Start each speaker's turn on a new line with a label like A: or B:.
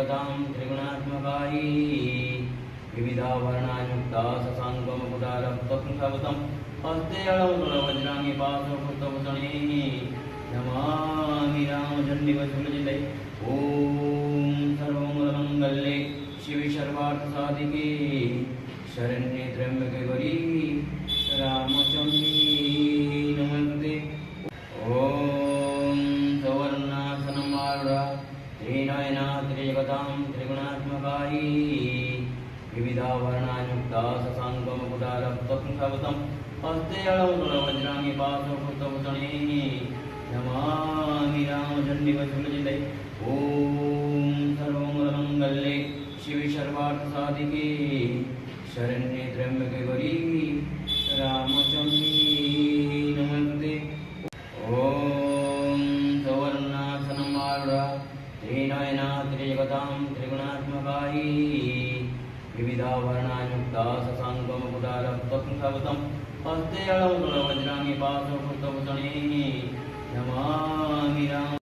A: त्रिजगतां त्रिगुणात्मकायै विविधाभरणायुक्ता शशाङ्कमुकुटारक्तपुंसवतं हस्ते अलङ्कृतवज्राङ्गे पाशकृतभूषणे नमामि रामचण्डिवचुलजिते। ॐ सर्वमङ्गलमङ्गल्ये शिवे सर्वार्थसाधिके शरण्ये त्र्यम्बके गौरी रामचण्डी नमस्ते। ॐ सवर्णासनमारूढा त्रिनयना त्रिजगतां त्रिगुणात्मकायै विविधाभरणायुक्ता शशाङ्कमुकुटारक्तपुंसवतं हस्ते अलङ्कृतवज्राङ्गे पाशकृतभूषणे नमामि रामचण्डिवचुलजिते। ॐ सर्वमङ्गलमङ्गल्ये शिवे सर्वार्थसाधिके शरण्ये त्र्यम्बके गौरी रामचण्डी नमस्ते। ॐ सवर्णासनमारूढा त्रिनयना त्रिजगतां त्रिगुणात्मकायै विविधाभरणायुक्ता शशाङ्कमुकुटारक्तपुंसवतं हस्ते अलङ्कृतवज्राङ्गे पाशकृतभूषणे नमामि राम